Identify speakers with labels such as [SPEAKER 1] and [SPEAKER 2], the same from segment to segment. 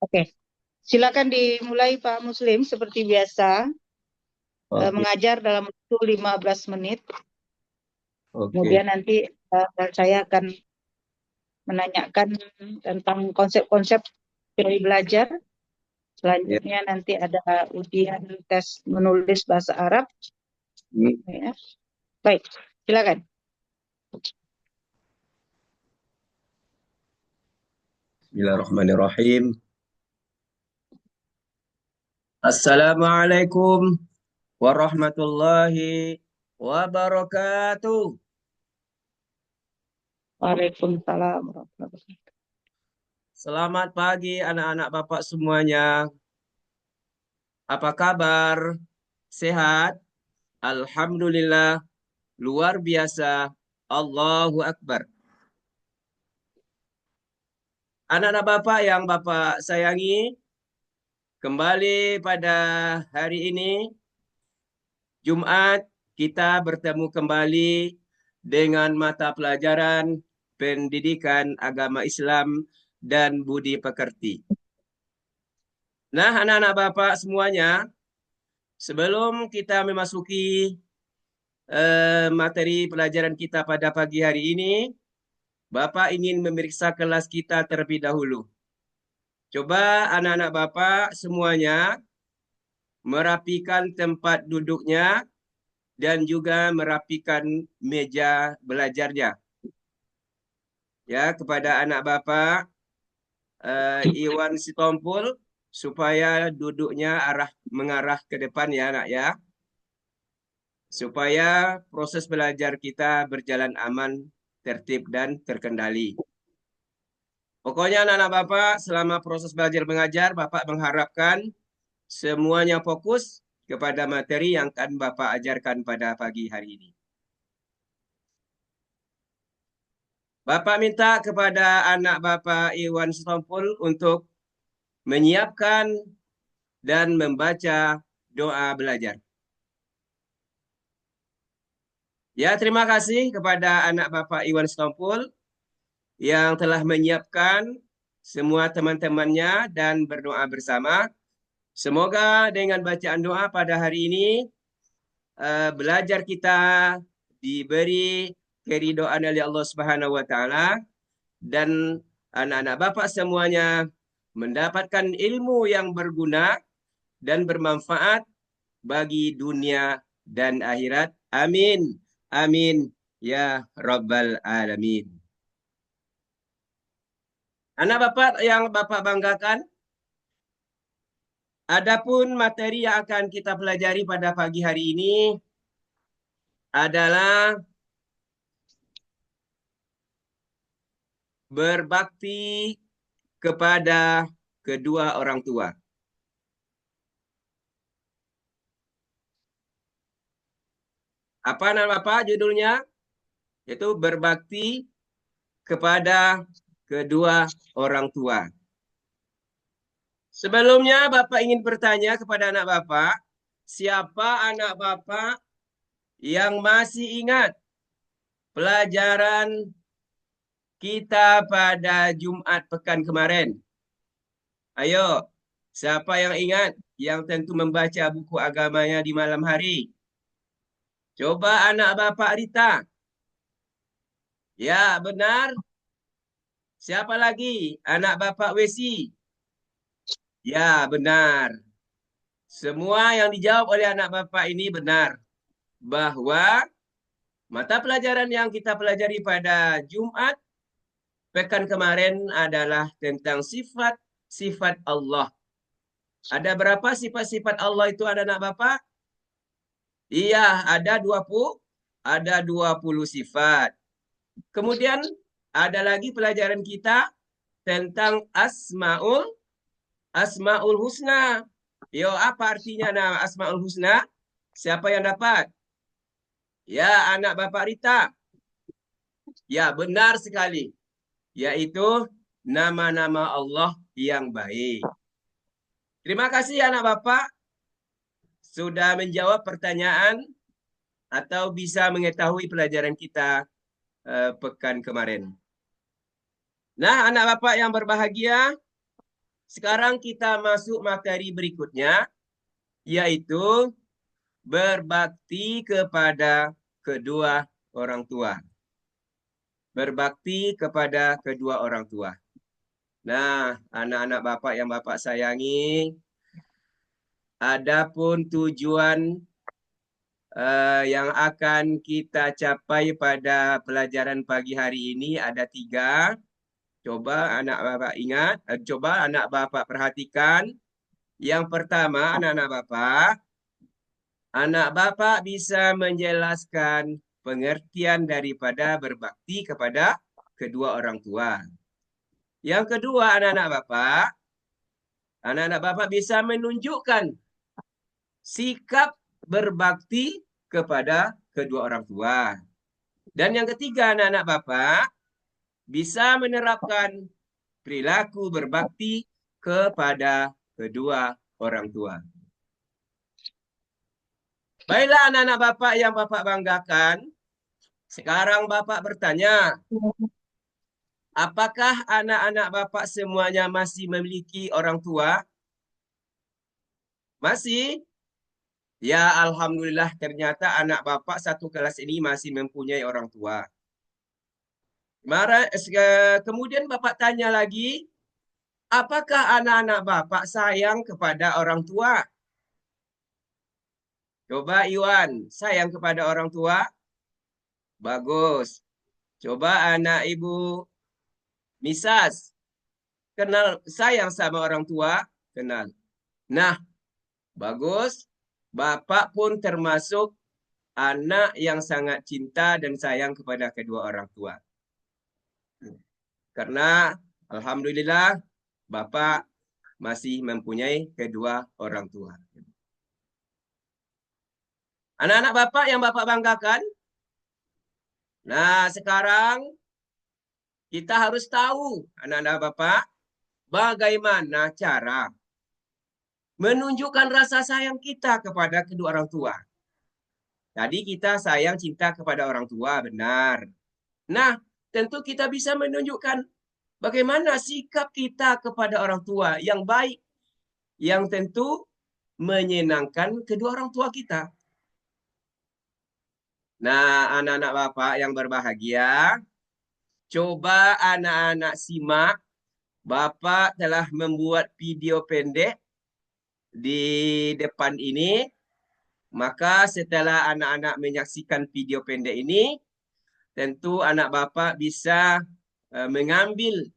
[SPEAKER 1] Oke, silakan dimulai Pak Muslim seperti biasa,
[SPEAKER 2] Oke,
[SPEAKER 1] mengajar dalam waktu 15 menit.
[SPEAKER 2] oke,
[SPEAKER 1] Kemudian nanti saya akan menanyakan tentang konsep-konsep dari belajar.
[SPEAKER 2] ya.
[SPEAKER 1] Selanjutnya nanti ada ujian tes menulis bahasa Arab.
[SPEAKER 2] Hmm,
[SPEAKER 1] Ya. Baik, silakan.
[SPEAKER 2] Bismillahirrahmanirrahim. Assalamualaikum warahmatullahi wabarakatuh.
[SPEAKER 1] Waalaikumsalam warahmatullahi wabarakatuh.
[SPEAKER 2] Selamat pagi anak-anak Bapak semuanya. Apa kabar? Sehat? Alhamdulillah, luar biasa. Allahu Akbar. Anak-anak Bapak yang Bapak sayangi, kembali pada hari ini Jumat, kita bertemu kembali dengan mata pelajaran pendidikan agama Islam dan budi pekerti. Nah, anak-anak Bapak semuanya, sebelum kita memasuki materi pelajaran kita pada pagi hari ini, Bapak ingin memeriksa kelas kita terlebih dahulu. Coba anak-anak Bapak semuanya merapikan tempat duduknya dan juga merapikan meja belajarnya. Ya, kepada anak bapak Iwan Sitompul supaya duduknya mengarah ke depan ya anak ya, supaya proses belajar kita berjalan aman, tertib dan terkendali. Pokoknya anak-anak bapak selama proses belajar mengajar bapak mengharapkan semuanya fokus kepada materi yang akan bapak ajarkan pada pagi hari ini. Bapak minta kepada anak bapak Iwan Sitompul untuk menyiapkan dan membaca doa belajar. Ya, terima kasih kepada anak Bapak Iwan Stompul yang telah menyiapkan semua teman-temannya dan berdoa bersama. Semoga dengan bacaan doa pada hari ini belajar kita diberi keridhaan oleh Allah Subhanahu wa taala dan anak-anak Bapak semuanya mendapatkan ilmu yang berguna dan bermanfaat bagi dunia dan akhirat. Amin. Amin. Ya Rabbal Alamin. Anak Bapak yang Bapak banggakan, adapun materi yang akan kita pelajari pada pagi hari ini adalah berbakti kepada kedua orang tua. Apa nama Bapak judulnya? Yaitu berbakti kepada kedua orang tua. Sebelumnya Bapak ingin bertanya kepada anak Bapak, siapa anak Bapak yang masih ingat pelajaran kita pada Jumat pekan kemarin? Ayo, siapa yang ingat yang tentu membaca buku agamanya di malam hari? Coba anak Bapak Rita. Ya, benar. Siapa lagi? Anak Bapak Wesi. Ya, benar. Semua yang dijawab oleh anak Bapak ini benar. Bahwa mata pelajaran yang kita pelajari pada Jumat pekan kemarin adalah tentang sifat-sifat Allah. Ada berapa sifat-sifat Allah itu ada anak Bapak? Iya, ada 20 sifat. Kemudian ada lagi pelajaran kita tentang Asmaul Husna. Yo, apa artinya nama Asmaul Husna? Siapa yang dapat? Ya, anak Bapak Rita. Ya, benar sekali. Yaitu nama-nama Allah yang baik. Terima kasih anak Bapak sudah menjawab pertanyaan atau bisa mengetahui pelajaran kita pekan kemarin. Nah, anak Bapak yang berbahagia, Sekarang kita masuk materi berikutnya, yaitu berbakti kepada kedua orang tua. Berbakti kepada kedua orang tua. Nah, anak-anak Bapak yang Bapak sayangi, adapun tujuan yang akan kita capai pada pelajaran pagi hari ini ada 3. Coba anak Bapak ingat, coba anak Bapak perhatikan. Yang pertama, anak Bapak bisa menjelaskan pengertian daripada berbakti kepada kedua orang tua. Yang kedua, anak-anak Bapak bisa menunjukkan sikap berbakti kepada kedua orang tua. Dan yang ketiga, anak-anak Bapak bisa menerapkan perilaku berbakti kepada kedua orang tua. Baiklah anak-anak Bapak yang Bapak banggakan, sekarang Bapak bertanya, apakah anak-anak Bapak semuanya masih memiliki orang tua? Masih? Ya, Alhamdulillah ternyata anak Bapak satu kelas ini masih mempunyai orang tua. Kemudian Bapak tanya lagi, apakah anak-anak Bapak sayang kepada orang tua? Coba Iwan, sayang kepada orang tua? Bagus. Coba anak Ibu Misas, kenal sayang sama orang tua? Kenal. Nah, bagus. Bapak pun termasuk anak yang sangat cinta dan sayang kepada kedua orang tua. Karena Alhamdulillah Bapak masih mempunyai kedua orang tua. Anak-anak Bapak yang Bapak banggakan. Nah, sekarang kita harus tahu, anak-anak Bapak, bagaimana cara menunjukkan rasa sayang kita kepada kedua orang tua. Tadi kita sayang cinta kepada orang tua, benar. Nah, tentu kita bisa menunjukkan bagaimana sikap kita kepada orang tua yang baik, yang tentu menyenangkan kedua orang tua kita. Nah, anak-anak Bapak yang berbahagia, coba anak-anak simak. Bapak telah membuat video pendek di depan ini. Maka setelah anak-anak menyaksikan video pendek ini, tentu anak Bapak bisa mengambil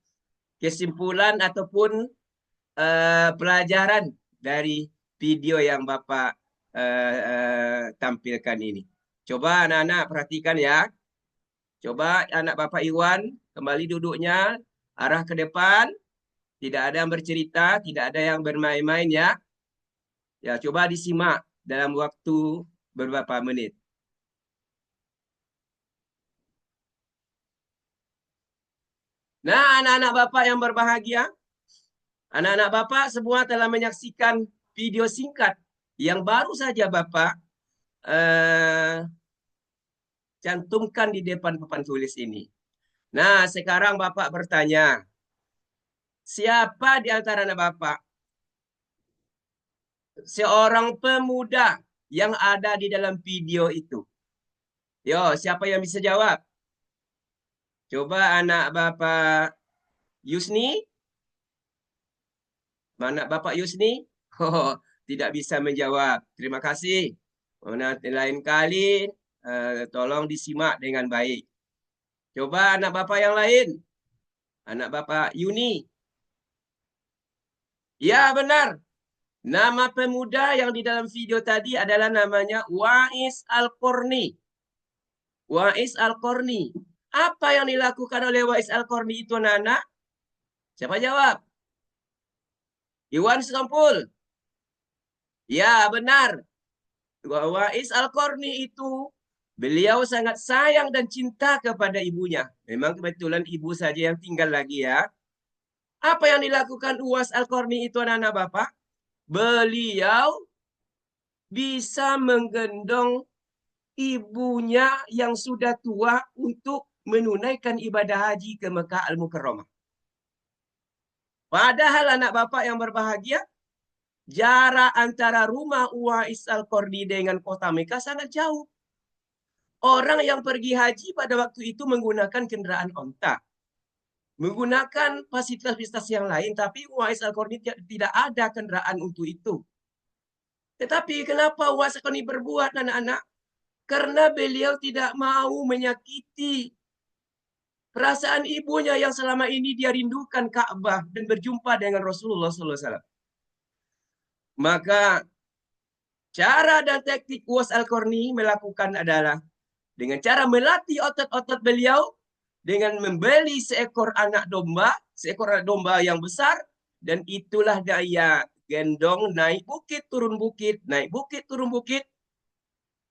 [SPEAKER 2] kesimpulan ataupun pelajaran dari video yang Bapak tampilkan ini. Coba anak-anak perhatikan ya. Coba anak Bapak Iwan kembali duduknya, arah ke depan. Tidak ada yang bercerita, tidak ada yang bermain-main ya. Ya, coba disimak dalam waktu beberapa menit. Nah, anak-anak Bapak yang berbahagia, anak-anak Bapak semua telah menyaksikan video singkat yang baru saja Bapak cantumkan di depan papan tulis ini. Nah, sekarang Bapak bertanya, siapa di antara anak Bapak seorang pemuda yang ada di dalam video itu? Yo, siapa yang bisa jawab? Coba anak Bapak Yusni. Mana Bapak Yusni? Oh, tidak bisa menjawab. Terima kasih. Nanti lain kali tolong disimak dengan baik. Coba anak Bapak yang lain. Anak Bapak Yuni. Ya, benar. Nama pemuda yang di dalam video tadi adalah namanya Wais Al-Qarni. Wais Al-Qarni. Apa yang dilakukan oleh Wais Al-Qarni itu, Nana? Siapa jawab? Iwan Sekampul. Ya, benar. Wais Al-Qarni itu beliau sangat sayang dan cinta kepada ibunya. Memang kebetulan ibu saja yang tinggal lagi ya. Apa yang dilakukan Uwais Al-Qarni itu anak-anak Bapak? Beliau bisa menggendong ibunya yang sudah tua untuk menunaikan ibadah haji ke Mekah Al-Mukarramah. Padahal anak bapak yang berbahagia, jarak antara rumah Uwais Al-Qarni dengan kota Mekah sangat jauh. Orang yang pergi haji pada waktu itu menggunakan kendaraan onta, menggunakan fasilitas-fasilitas yang lain, tapi Uwais Al-Qarni tidak ada kendaraan untuk itu. Tetapi kenapa Uwais Al-Qarni berbuat, anak-anak? Karena beliau tidak mau menyakiti perasaan ibunya yang selama ini dia rindukan Ka'bah dan berjumpa dengan Rasulullah SAW. Maka cara dan teknik Uwais Al-Qarni melakukan adalah dengan cara melatih otot-otot beliau dengan membeli seekor anak domba yang besar, dan itulah daya gendong naik bukit turun bukit, naik bukit turun bukit,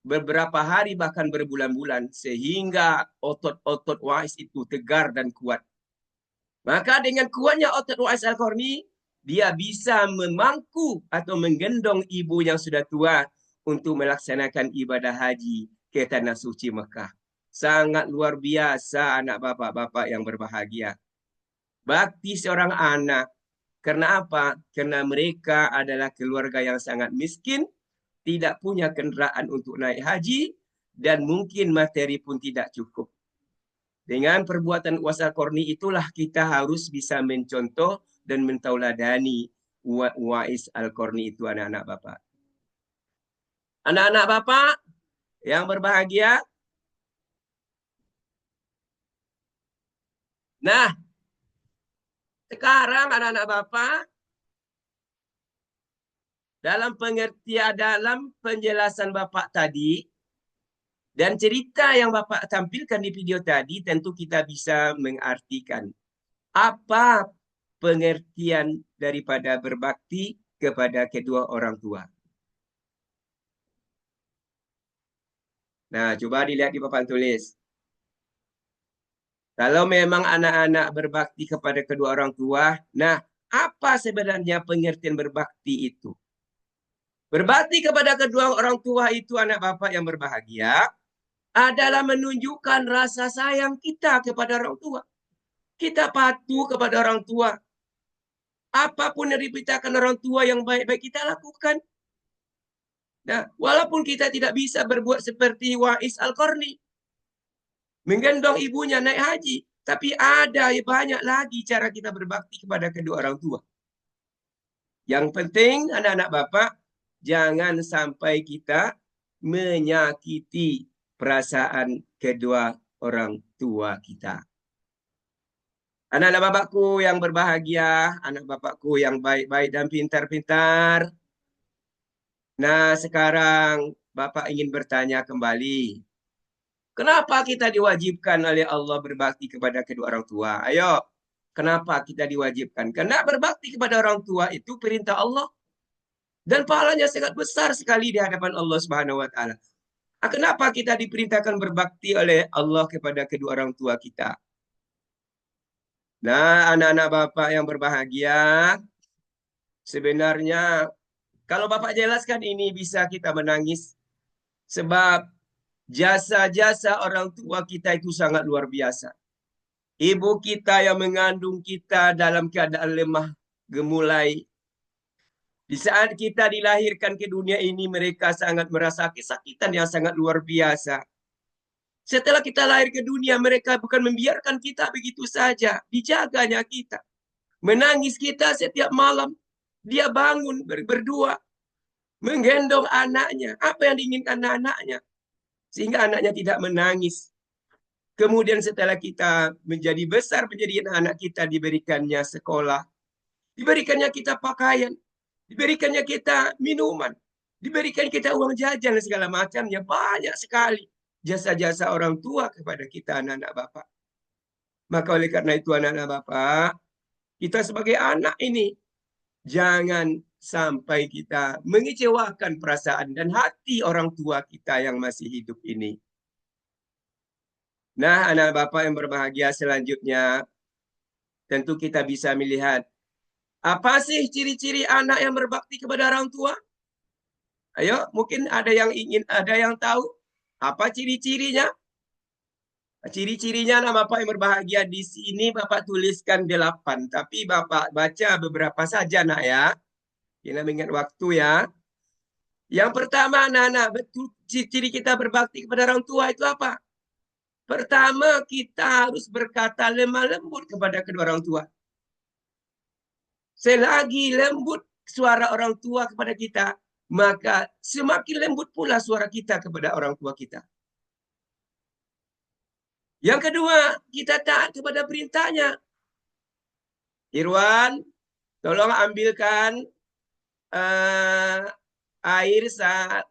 [SPEAKER 2] beberapa hari bahkan berbulan-bulan, sehingga otot-otot Uwais itu tegar dan kuat. Maka dengan kuatnya otot Uwais Al-Qarni, dia bisa memangku atau menggendong ibu yang sudah tua untuk melaksanakan ibadah haji ke Tanah Suci Mekah. Sangat luar biasa anak bapak-bapak yang berbahagia. Bakti seorang anak. Karena apa? Karena mereka adalah keluarga yang sangat miskin, tidak punya kendaraan untuk naik haji, dan mungkin materi pun tidak cukup. Dengan perbuatan Uwais Al-Qarni itulah kita harus bisa mencontoh dan mentauladani Uwais Al-Qarni itu, anak-anak bapak. Anak-anak bapak yang berbahagia. Nah, sekarang anak-anak bapak, dalam penjelasan bapak tadi, dan cerita yang bapak tampilkan di video tadi, tentu kita bisa mengartikan apa pengertian daripada berbakti kepada kedua orang tua. Nah, coba dilihat di papan tulis. Kalau memang anak-anak berbakti kepada kedua orang tua, nah, apa sebenarnya pengertian berbakti itu? Berbakti kepada kedua orang tua itu, anak bapak yang berbahagia, adalah menunjukkan rasa sayang kita kepada orang tua. Kita patuh kepada orang tua. Apapun yang diberitakan orang tua yang baik-baik kita lakukan. Nah, walaupun kita tidak bisa berbuat seperti Uwais Al-Qarni, menggendong ibunya naik haji, tapi ada banyak lagi cara kita berbakti kepada kedua orang tua. Yang penting anak-anak bapak, jangan sampai kita menyakiti perasaan kedua orang tua kita. Anak-anak bapakku yang berbahagia, anak bapakku yang baik-baik dan pintar-pintar. Nah, sekarang bapak ingin bertanya kembali. Kenapa kita diwajibkan oleh Allah berbakti kepada kedua orang tua? Ayo, kenapa kita diwajibkan? Karena berbakti kepada orang tua itu perintah Allah. Dan pahalanya sangat besar sekali di hadapan Allah Subhanahu wa Ta'ala. Kenapa kita diperintahkan berbakti oleh Allah kepada kedua orang tua kita? Nah, anak-anak bapak yang berbahagia, sebenarnya kalau bapak jelaskan ini bisa kita menangis. Sebab jasa-jasa orang tua kita itu sangat luar biasa. Ibu kita yang mengandung kita dalam keadaan lemah gemulai. Di saat kita dilahirkan ke dunia ini, mereka sangat merasa kesakitan yang sangat luar biasa. Setelah kita lahir ke dunia, mereka bukan membiarkan kita begitu saja. Dijaganya kita. Menangis kita setiap malam. Dia bangun berdua. Menggendong anaknya. Apa yang diinginkan anaknya? Sehingga anaknya tidak menangis. Kemudian setelah kita menjadi besar, menjadi anak kita, diberikannya sekolah. Diberikannya kita pakaian. Diberikannya kita minuman. Diberikan kita uang jajan dan segala macamnya. Banyak sekali jasa-jasa orang tua kepada kita, anak-anak bapak. Maka oleh karena itu, anak-anak bapak, kita sebagai anak ini, jangan sampai kita mengecewakan perasaan dan hati orang tua kita yang masih hidup ini. Nah, anak bapak yang berbahagia, selanjutnya tentu kita bisa melihat apa sih ciri-ciri anak yang berbakti kepada orang tua? Ayo, mungkin ada yang tahu apa ciri-cirinya? Ciri-cirinya anak Bapak yang berbahagia di sini Bapak tuliskan 8, tapi Bapak baca beberapa saja nak ya. Kita mengingat waktu ya. Yang pertama anak-anak, betul ciri kita berbakti kepada orang tua itu apa? Pertama, kita harus berkata lemah lembut kepada kedua orang tua. Selagi lembut suara orang tua kepada kita, maka semakin lembut pula suara kita kepada orang tua kita. Yang kedua, kita taat kepada perintahnya. Irwan, tolong ambilkan air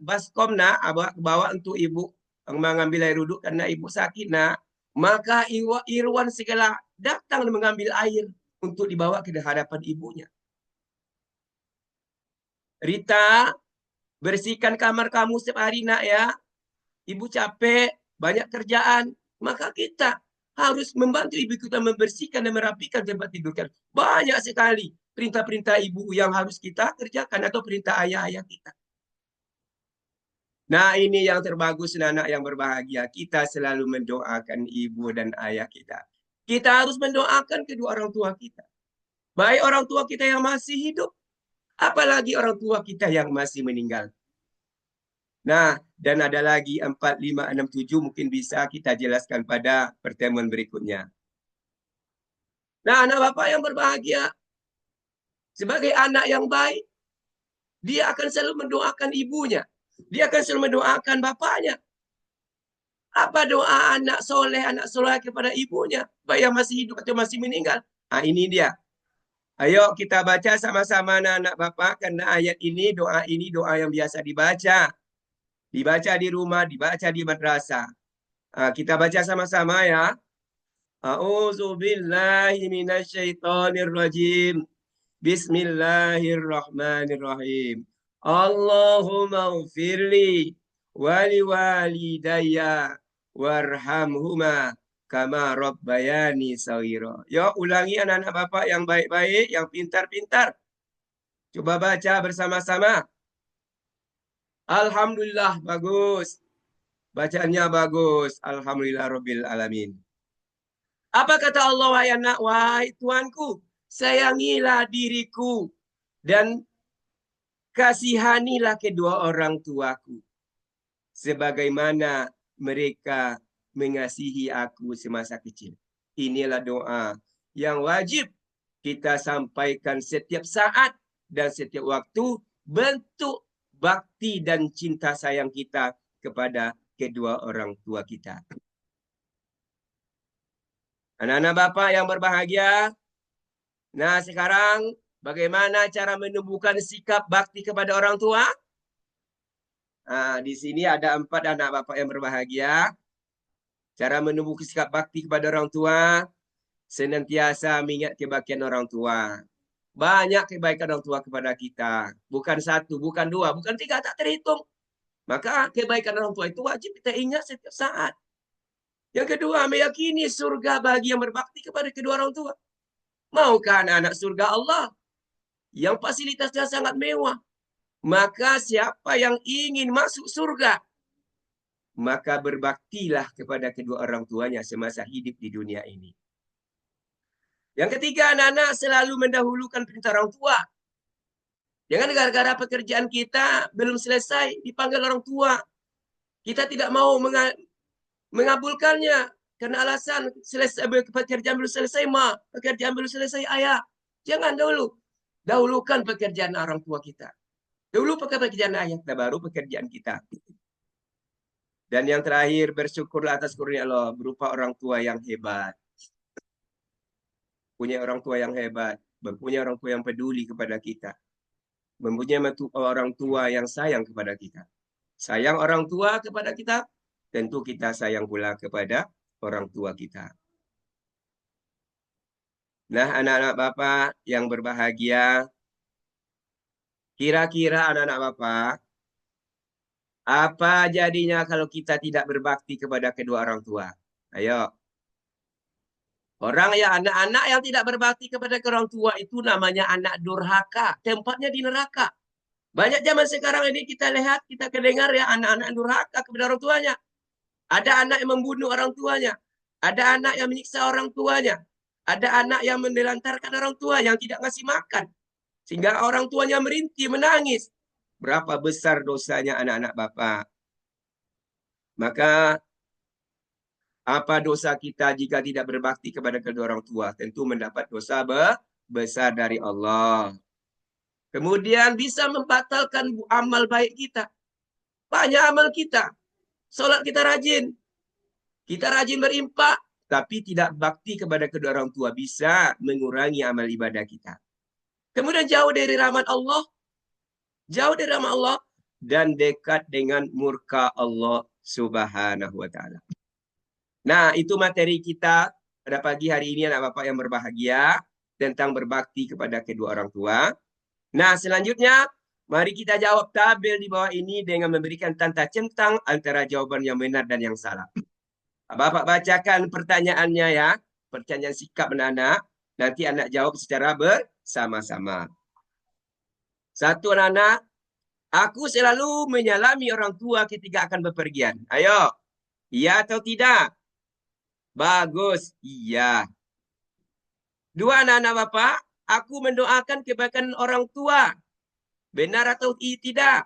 [SPEAKER 2] baskom nak, bawa untuk ibu mengambil air duduk karena ibu sakit nak. Maka Irwan segala datang mengambil air untuk dibawa ke hadapan ibunya. Rita, bersihkan kamar kamu setiap hari nak ya. Ibu capek, banyak kerjaan. Maka kita harus membantu ibu kita membersihkan dan merapikan tempat tidur kita. Banyak sekali perintah-perintah ibu yang harus kita kerjakan atau perintah ayah-ayah kita. Nah, ini yang terbagus anak yang berbahagia. Kita selalu mendoakan ibu dan ayah kita. Kita harus mendoakan kedua orang tua kita. Baik orang tua kita yang masih hidup, apalagi orang tua kita yang masih meninggal. Nah, dan ada lagi 4, 5, 6, 7 mungkin bisa kita jelaskan pada pertemuan berikutnya. Nah, anak Bapak yang berbahagia, sebagai anak yang baik, dia akan selalu mendoakan ibunya. Dia akan selalu mendoakan bapaknya. Apa doa anak soleh kepada ibunya, baik yang masih hidup atau masih meninggal? Nah, ini dia. Ayo kita baca sama-sama anak-anak Bapak, karena ayat ini doa yang biasa dibaca. Dibaca di rumah, dibaca di madrasah. Kita baca sama-sama ya. A'udzu billahi minasyaitonir rajim. Bismillahirrahmanirrahim. Allahumma ufirli wali walidayya warhamhuma kama rabbayani shaghira. Yuk ulangi anak-anak Bapak yang baik-baik, yang pintar-pintar. Coba baca bersama-sama. Alhamdulillah, bagus. Bacaannya bagus. Alhamdulillah rabbil alamin. Apa kata Allah, wahai anak, wahai Tuanku, sayangilah diriku dan kasihanilah kedua orang tuaku sebagaimana mereka mengasihi aku semasa kecil. Inilah doa yang wajib kita sampaikan setiap saat dan setiap waktu, bentuk bakti dan cinta sayang kita kepada kedua orang tua kita. Anak-anak Bapak yang berbahagia, nah sekarang bagaimana cara menumbuhkan sikap bakti kepada orang tua? Nah, di sini ada 4 anak Bapak yang berbahagia. Cara menumbuhkan sikap bakti kepada orang tua, senantiasa mengingat kebaikan orang tua. Banyak kebaikan orang tua kepada kita. Bukan 1, bukan 2, bukan 3, tak terhitung. Maka kebaikan orang tua itu wajib kita ingat setiap saat. Yang kedua, meyakini surga bagi yang berbakti kepada kedua orang tua. Maukah anak-anak surga Allah yang fasilitasnya sangat mewah? Maka siapa yang ingin masuk surga, maka berbaktilah kepada kedua orang tuanya semasa hidup di dunia ini. Yang ketiga, anak-anak selalu mendahulukan perintah orang tua. Jangan gara-gara pekerjaan kita belum selesai, dipanggil orang tua. Kita tidak mau mengabulkannya karena alasan pekerjaan belum selesai, ma. Pekerjaan belum selesai, ayah. Jangan dulu. Dahulukan pekerjaan orang tua kita. Dulu pekerjaan ayah kita, baru pekerjaan kita. Dan yang terakhir, bersyukurlah atas karunia Allah berupa orang tua yang hebat. Punya orang tua yang hebat, mempunyai orang tua yang peduli kepada kita. Mempunyai orang tua yang sayang kepada kita. Sayang orang tua kepada kita, tentu kita sayang pula kepada orang tua kita. Nah, anak-anak Bapak yang berbahagia, kira-kira anak-anak Bapak, apa jadinya kalau kita tidak berbakti kepada kedua orang tua? Ayo. Orang yang anak-anak yang tidak berbakti kepada orang tua itu namanya anak durhaka. Tempatnya di neraka. Banyak zaman sekarang ini kita lihat, kita kedengar ya anak-anak durhaka kepada orang tuanya. Ada anak yang membunuh orang tuanya. Ada anak yang menyiksa orang tuanya. Ada anak yang menelantarkan orang tua yang tidak ngasih makan. Sehingga orang tuanya merintih, menangis. Berapa besar dosanya anak-anak Bapak. Maka apa dosa kita jika tidak berbakti kepada kedua orang tua? Tentu mendapat dosa besar dari Allah. Kemudian bisa membatalkan amal baik kita. Banyak amal kita. Sholat kita rajin. Kita rajin berimpak. Tapi tidak bakti kepada kedua orang tua. Bisa mengurangi amal ibadah kita. Kemudian jauh dari rahmat Allah. Jauh dari rahmat Allah. Dan dekat dengan murka Allah subhanahu wa ta'ala. Nah, itu materi kita pada pagi hari ini anak bapak yang berbahagia. Tentang berbakti kepada kedua orang tua. Nah, selanjutnya mari kita jawab tabel di bawah ini dengan memberikan tanda centang antara jawaban yang benar dan yang salah. Bapak bacakan pertanyaannya ya. Pertanyaan sikap anak-anak. Nanti anak jawab secara bersama-sama. Satu anak-anak. Aku selalu menyalami orang tua ketika akan bepergian. Ayo. Iya atau tidak? Bagus. Iya. Dua anak-anak bapak. Aku mendoakan kebaikan orang tua. Benar atau tidak?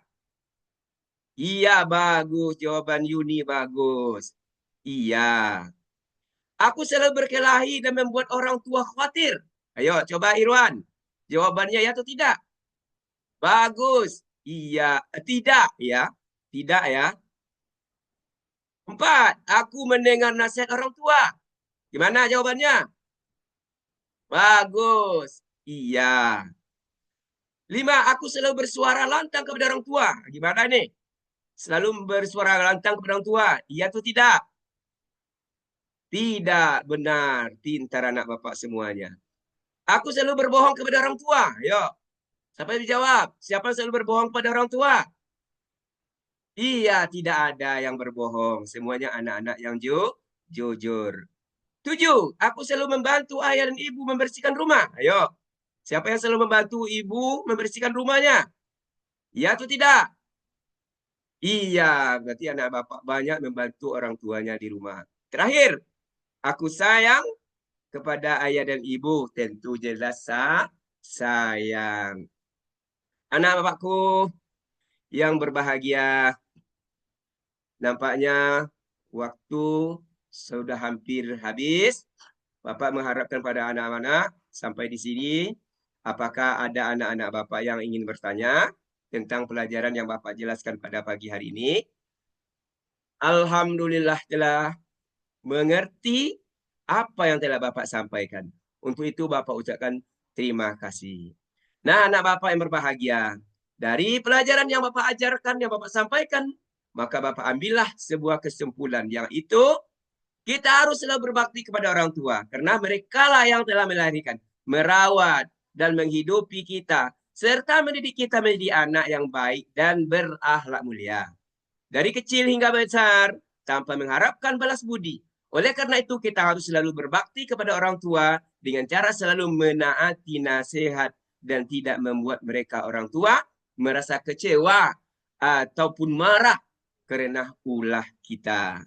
[SPEAKER 2] Iya, bagus. Jawaban Yuni bagus. Iya. Aku selalu berkelahi dan membuat orang tua khawatir. Ayo, coba Irwan. Jawabannya ya atau tidak? Bagus. Iya. Tidak ya. Tidak ya. 4. Aku mendengar nasihat orang tua. Gimana jawabannya? Bagus. Iya. 5. Aku selalu bersuara lantang kepada orang tua. Gimana nih? Selalu bersuara lantang kepada orang tua. Iya atau tidak? Tidak, benar. Pintar anak bapak semuanya. Aku selalu berbohong kepada orang tua. Yuk, siapa yang dijawab? Siapa yang selalu berbohong kepada orang tua? Iya, tidak ada yang berbohong. Semuanya anak-anak yang jujur. 7. Aku selalu membantu ayah dan ibu membersihkan rumah. Ayo, siapa yang selalu membantu ibu membersihkan rumahnya? Iya atau tidak? Iya, berarti anak bapak banyak membantu orang tuanya di rumah. Terakhir, aku sayang kepada ayah dan ibu. Tentu jelas sayang. Anak bapakku yang berbahagia, nampaknya waktu sudah hampir habis. Bapak mengharapkan pada anak-anak sampai di sini. Apakah ada anak-anak bapak yang ingin bertanya tentang pelajaran yang bapak jelaskan pada pagi hari ini? Alhamdulillah telah mengerti apa yang telah bapak sampaikan. Untuk itu bapak ucapkan terima kasih. Nah, anak bapak yang berbahagia, dari pelajaran yang bapak ajarkan, yang bapak sampaikan, maka bapak ambillah sebuah kesimpulan yang itu kita harus selalu berbakti kepada orang tua. Karena mereka lah yang telah melahirkan, merawat, dan menghidupi kita. Serta mendidik kita menjadi anak yang baik dan berakhlak mulia. Dari kecil hingga besar, tanpa mengharapkan balas budi. Oleh karena itu, kita harus selalu berbakti kepada orang tua dengan cara selalu menaati nasihat dan tidak membuat mereka orang tua merasa kecewa ataupun marah karena ulah kita.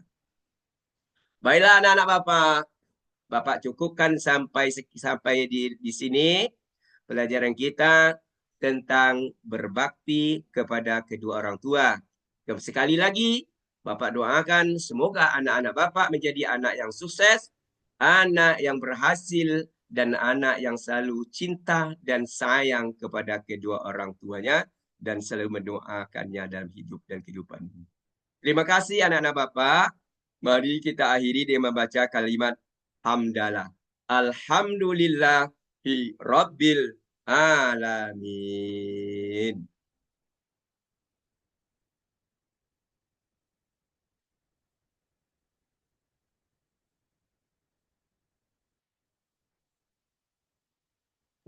[SPEAKER 2] Baiklah anak-anak Bapak, Bapak cukupkan sampai di sini pelajaran kita tentang berbakti kepada kedua orang tua. Dan sekali lagi, Bapak doakan semoga anak-anak Bapak menjadi anak yang sukses, anak yang berhasil, dan anak yang selalu cinta dan sayang kepada kedua orang tuanya dan selalu mendoakannya dalam hidup dan kehidupan. Terima kasih anak-anak Bapak. Mari kita akhiri dengan membaca kalimat hamdalah. Alhamdulillahi Rabbil Alamin.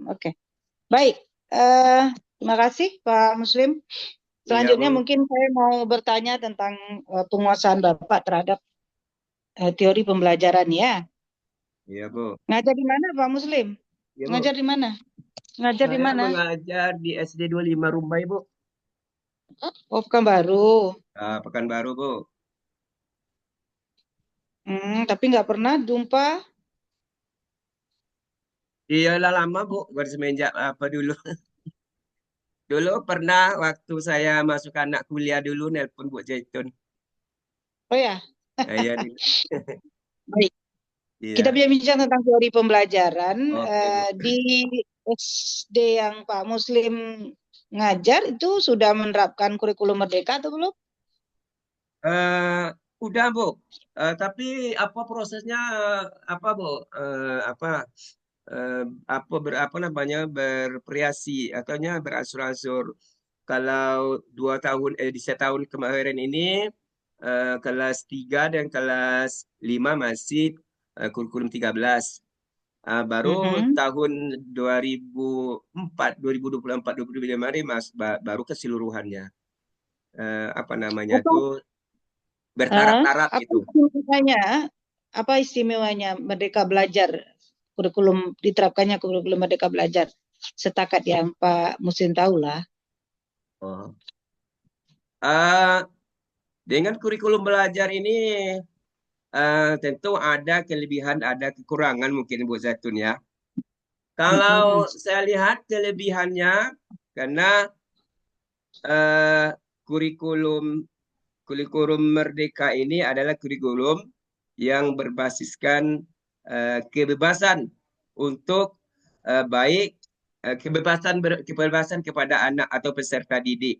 [SPEAKER 1] Oke. Baik. Terima kasih Pak Muslim.
[SPEAKER 2] Iya,
[SPEAKER 1] Selanjutnya
[SPEAKER 2] Bu.
[SPEAKER 1] mungkin saya mau bertanya tentang penguasaan Bapak terhadap teori pembelajaran ya.
[SPEAKER 2] Iya, Bu.
[SPEAKER 1] Ngajar di mana Pak Muslim?
[SPEAKER 2] Iya, Bu.
[SPEAKER 1] Ngajar di mana? Ngajar di
[SPEAKER 2] Saya
[SPEAKER 1] mana?
[SPEAKER 2] mengajar di SD 25 Rumbai, Bu.
[SPEAKER 1] Oh, Pekanbaru.
[SPEAKER 2] Pekanbaru, Bu.
[SPEAKER 1] Tapi nggak pernah jumpa.
[SPEAKER 2] Iya lah lama Bu, baru semenjak apa dulu. Dulu pernah waktu saya masuk anak kuliah dulu nelpon Bu Zaitun.
[SPEAKER 1] Oh ya,
[SPEAKER 2] Iya dulu.
[SPEAKER 1] baik. Kita
[SPEAKER 2] Iya.
[SPEAKER 1] bincang tentang teori pembelajaran.
[SPEAKER 2] Oke Bu.
[SPEAKER 1] Di SD yang Pak Muslim ngajar itu sudah menerapkan kurikulum merdeka atau belum?
[SPEAKER 2] Eh, udah Bu. Tapi apa prosesnya apa Bu? Apa apa namanya bervariasi ataunya beransur-ansur. Kalau 2 tahun di setahun kemarin ini kelas 3 dan kelas 5 masih kurikulum 13. Baru
[SPEAKER 1] Mhm.
[SPEAKER 2] tahun 2024 2025 ini baru keseluruhannya. Apa namanya
[SPEAKER 1] Apa,
[SPEAKER 2] itu
[SPEAKER 1] eh,
[SPEAKER 2] bertaraf-taraf
[SPEAKER 1] apa
[SPEAKER 2] itu.
[SPEAKER 1] istimewanya? Apa istimewanya Merdeka Belajar? Kurikulum diterapkannya kurikulum Merdeka Belajar setakat yang Pak Muslim tahu lah.
[SPEAKER 2] Oh. Eh, dengan kurikulum belajar ini tentu ada kelebihan, ada kekurangan mungkin Bu Zaitun ya. Kalau
[SPEAKER 1] Mhm.
[SPEAKER 2] saya lihat kelebihannya karena eh, kurikulum kurikulum Merdeka ini adalah kurikulum yang berbasiskan kebebasan untuk baik kebebasan kepada anak atau peserta didik.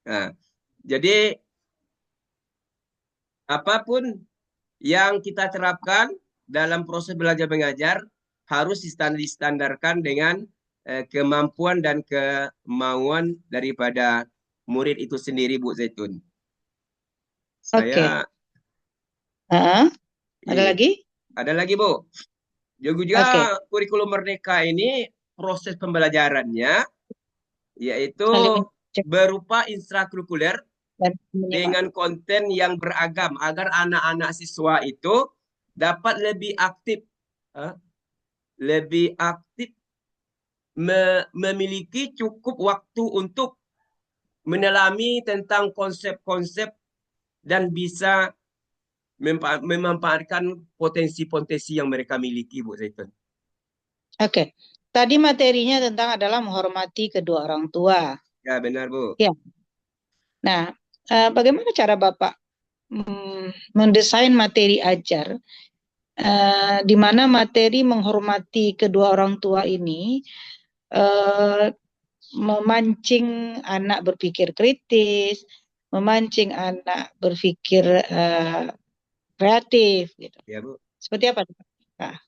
[SPEAKER 2] Nah, jadi apapun yang kita terapkan dalam proses belajar mengajar harus distandarkan dengan kemampuan dan kemauan daripada murid itu sendiri, Bu Zaitun.
[SPEAKER 1] Oke.
[SPEAKER 2] Saya
[SPEAKER 1] Heeh. Ada
[SPEAKER 2] iya.
[SPEAKER 1] lagi?
[SPEAKER 2] Ada lagi, Bu. Juga
[SPEAKER 1] Oke.
[SPEAKER 2] kurikulum Merdeka ini proses pembelajarannya yaitu
[SPEAKER 1] Saling mencek
[SPEAKER 2] berupa intrakurikuler
[SPEAKER 1] dan menyimak.
[SPEAKER 2] dengan konten yang beragam agar anak-anak siswa itu dapat eh, lebih aktif memiliki cukup waktu untuk menelami tentang konsep-konsep dan bisa memanfaatkan potensi-potensi yang mereka miliki, Bu Zaitun.
[SPEAKER 1] Oke. Tadi materinya tentang adalah menghormati kedua orang tua.
[SPEAKER 2] Ya, benar, Bu.
[SPEAKER 1] Ya. Nah, bagaimana cara Bapak mendesain materi ajar di mana materi menghormati kedua orang tua ini eh, memancing anak berpikir kritis, memancing anak berpikir kreatif, gitu.
[SPEAKER 2] Ya, Bu.
[SPEAKER 1] Seperti apa? Nah,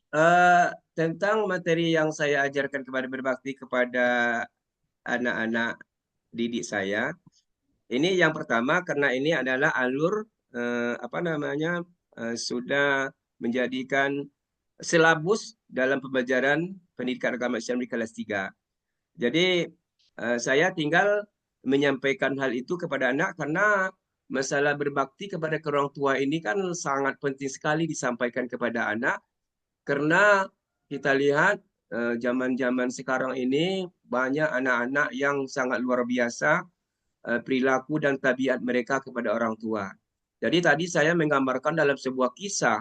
[SPEAKER 2] Eh, tentang materi yang saya ajarkan kepada berbakti kepada anak-anak didik saya, ini yang pertama karena ini adalah alur apa namanya sudah menjadikan silabus dalam pembelajaran pendidikan agama Islam di kelas 3. Jadi saya tinggal menyampaikan hal itu kepada anak karena masalah berbakti kepada orang tua ini kan sangat penting sekali disampaikan kepada anak karena kita lihat zaman-zaman sekarang ini banyak anak-anak yang sangat luar biasa perilaku dan tabiat mereka kepada orang tua. Jadi tadi saya menggambarkan dalam sebuah kisah,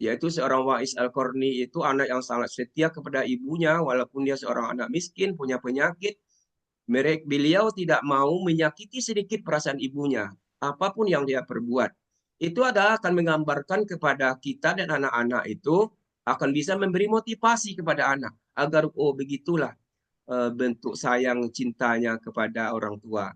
[SPEAKER 2] yaitu seorang Wais Al-Qarni itu anak yang sangat setia kepada ibunya, walaupun dia seorang anak miskin, punya penyakit, beliau tidak mau menyakiti sedikit perasaan ibunya, apapun yang dia perbuat. Itu adalah akan menggambarkan kepada kita dan anak-anak itu akan bisa memberi motivasi kepada anak agar oh begitulah bentuk sayang cintanya kepada orang tua.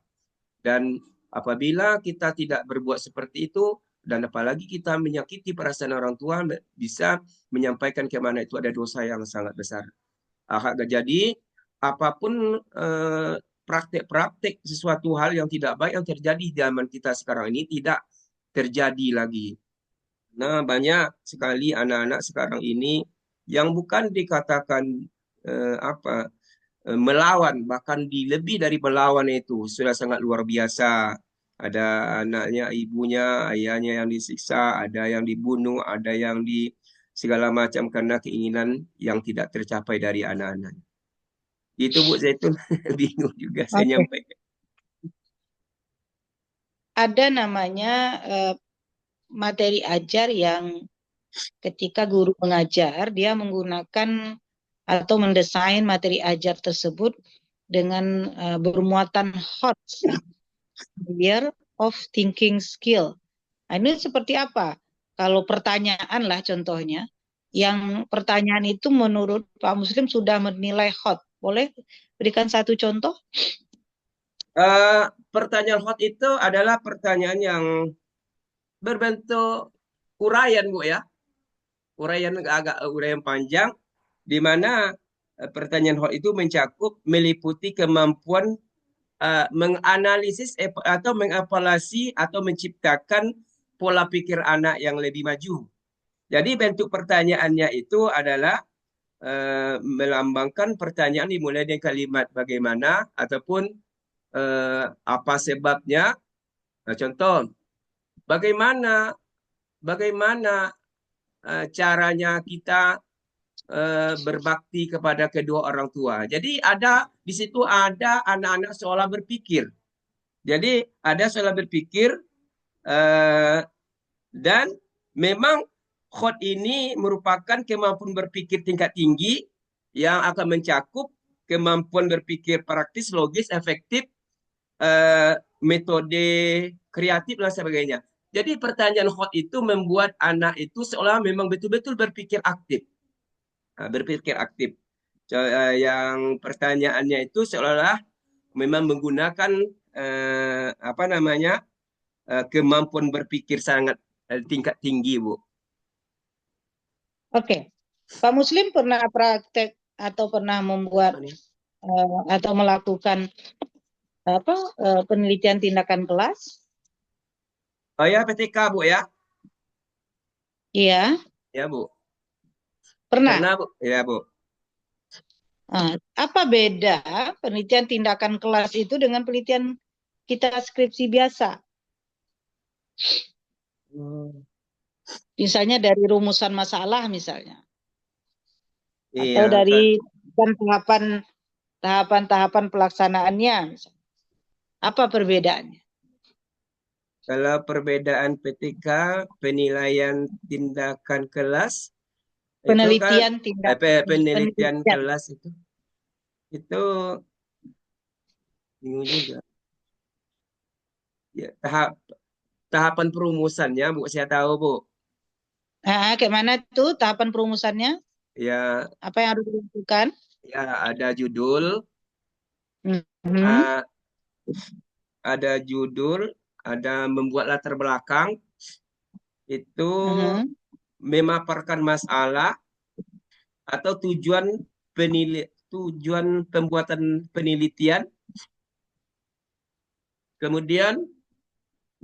[SPEAKER 2] Dan apabila kita tidak berbuat seperti itu, dan apalagi kita menyakiti perasaan orang tua, bisa menyampaikan kemana itu ada dosa yang sangat besar. Jadi, apapun praktek-praktek sesuatu hal yang tidak baik yang terjadi di zaman kita sekarang ini tidak terjadi lagi. Nah, banyak sekali anak-anak sekarang ini yang bukan dikatakan apa melawan, bahkan lebih dari melawan itu sudah sangat luar biasa. Ada anaknya, ibunya, ayahnya yang disiksa, ada yang dibunuh, ada yang di segala macam karena keinginan yang tidak tercapai dari anak-anak. Itu Bu Zaitun, bingung juga saya
[SPEAKER 1] oke.
[SPEAKER 2] nyampaikan.
[SPEAKER 1] Ada namanya materi ajar yang ketika guru mengajar, dia menggunakan atau mendesain materi ajar tersebut dengan bermuatan hot, clear of thinking skill. Nah, ini seperti apa? Kalau pertanyaan lah contohnya, yang pertanyaan itu menurut Pak Muslim sudah menilai hot. Boleh berikan satu contoh?
[SPEAKER 2] Pertanyaan hot itu adalah pertanyaan yang berbentuk uraian, Bu ya. Uraian agak uraian panjang, di mana pertanyaan hot itu mencakup meliputi kemampuan menganalisis atau mengevaluasi atau menciptakan pola pikir anak yang lebih maju. Jadi bentuk pertanyaannya itu adalah melambangkan pertanyaan dimulai dengan kalimat bagaimana ataupun apa sebabnya. Nah, contoh, bagaimana bagaimana caranya kita berbakti kepada kedua orang tua. Jadi ada di situ ada anak-anak seolah berpikir. Jadi ada seolah berpikir dan memang khot ini merupakan kemampuan berpikir tingkat tinggi yang akan mencakup kemampuan berpikir praktis, logis, efektif, metode kreatif dan sebagainya. Jadi pertanyaan hot itu membuat anak itu seolah memang betul-betul berpikir aktif. Berpikir aktif. Yang pertanyaannya itu seolah-olah memang menggunakan apa namanya kemampuan berpikir sangat tingkat tinggi, Bu.
[SPEAKER 1] Oke. Pak Muslim pernah praktek atau pernah membuat atau melakukan apa penelitian tindakan kelas?
[SPEAKER 2] Oh ya, PTK, Bu ya?
[SPEAKER 1] Iya,
[SPEAKER 2] Ya, Bu.
[SPEAKER 1] pernah.
[SPEAKER 2] Pernah, Bu? Ya, Bu.
[SPEAKER 1] Apa beda penelitian tindakan kelas itu dengan penelitian kita skripsi biasa? Misalnya dari rumusan masalah misalnya, atau
[SPEAKER 2] Iya,
[SPEAKER 1] dari tahapan-tahapan pelaksanaannya misalnya. Apa perbedaannya?
[SPEAKER 2] kalau perbedaan PTK, penilaian tindakan kelas, itu kan
[SPEAKER 1] Penelitian tindakan
[SPEAKER 2] penelitian
[SPEAKER 1] penelitian.
[SPEAKER 2] kelas itu bingung juga. Ya, tahapan perumusannya, Bu, saya tahu, Bu.
[SPEAKER 1] Kayak mana tuh tahapan perumusannya?
[SPEAKER 2] Ya,
[SPEAKER 1] Apa yang harus dilakukan?
[SPEAKER 2] ya ada judul,
[SPEAKER 1] Mhm,
[SPEAKER 2] uh, ada judul, ada membuat latar belakang, itu
[SPEAKER 1] mhm.
[SPEAKER 2] memaparkan masalah atau tujuan pembuatan penelitian, kemudian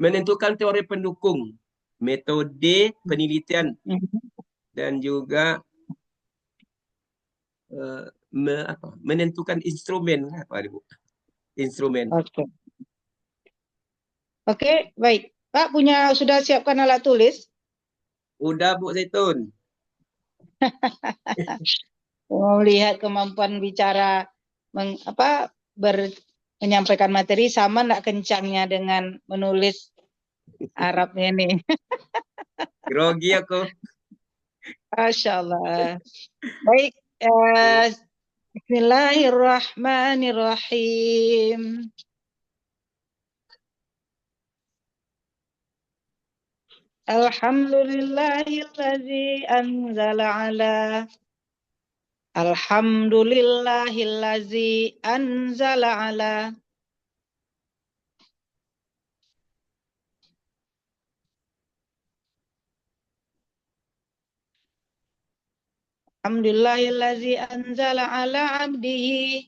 [SPEAKER 2] menentukan teori pendukung, metode penelitian,
[SPEAKER 1] Mhm.
[SPEAKER 2] dan juga menentukan instrumen apa, Bu? Instrumen.
[SPEAKER 1] Oke. Oke, baik. Pak sudah siapkan alat tulis?
[SPEAKER 2] Udah, Bu Zaitun.
[SPEAKER 1] Mau lihat kemampuan bicara menyampaikan materi sama enggak kencangnya dengan menulis Arabnya nih.
[SPEAKER 2] Grogi aku.
[SPEAKER 1] Masya Allah. Baik. Bismillahirrahmanirrahim. Alhamdulillahilladzi anzala ala Alhamdulillahilladzi anzala ala Alhamdulillahilladzi anzala ala abdihi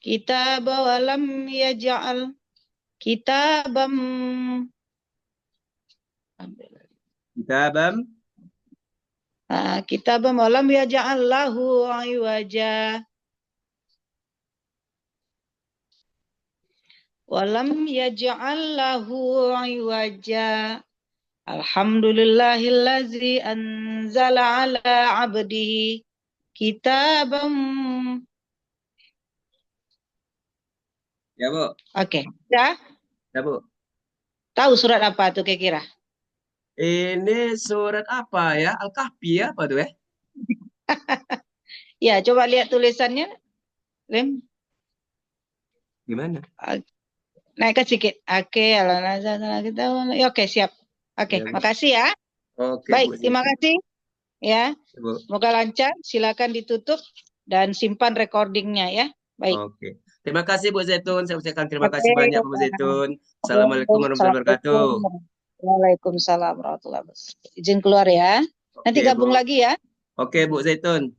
[SPEAKER 1] kitaba wa lam yaj'al kitabam
[SPEAKER 2] Kitabam.
[SPEAKER 1] kitabam wa lam yaj'al lahu iwaja wa lam yaj'al lahu iwaja. Alhamdulillahilladzi anzala ala abdihi kitabam.
[SPEAKER 2] Ya, Bu.
[SPEAKER 1] Oke, ya.
[SPEAKER 2] Ya, Bu.
[SPEAKER 1] Tahu surat apa tuh kira-kira?
[SPEAKER 2] Ini surat apa ya? Al-Kahfi ya, apa tuh ya?
[SPEAKER 1] Ya, coba lihat tulisannya, Lim.
[SPEAKER 2] Gimana?
[SPEAKER 1] Ah, naikkan sedikit. Oke, kita. Ya, oke, siap. Oke,
[SPEAKER 2] Ya, Bu.
[SPEAKER 1] makasih ya.
[SPEAKER 2] Oke,
[SPEAKER 1] Baik,
[SPEAKER 2] Bu
[SPEAKER 1] terima
[SPEAKER 2] Zaitun.
[SPEAKER 1] kasih ya.
[SPEAKER 2] Bu.
[SPEAKER 1] Semoga lancar. Silakan ditutup dan simpan recordingnya ya. Baik.
[SPEAKER 2] Oke. Terima kasih Bu Zaitun. Saya ucapkan terima
[SPEAKER 1] Oke.
[SPEAKER 2] kasih banyak Bu Zaitun. Assalamualaikum warahmatullahi wabarakatuh.
[SPEAKER 1] Assalamualaikum. Waalaikumsalam warahmatullahi wabarakatuh. Izin keluar ya. Nanti
[SPEAKER 2] Oke, Bu.
[SPEAKER 1] gabung lagi ya.
[SPEAKER 2] Oke, Bu Zaitun.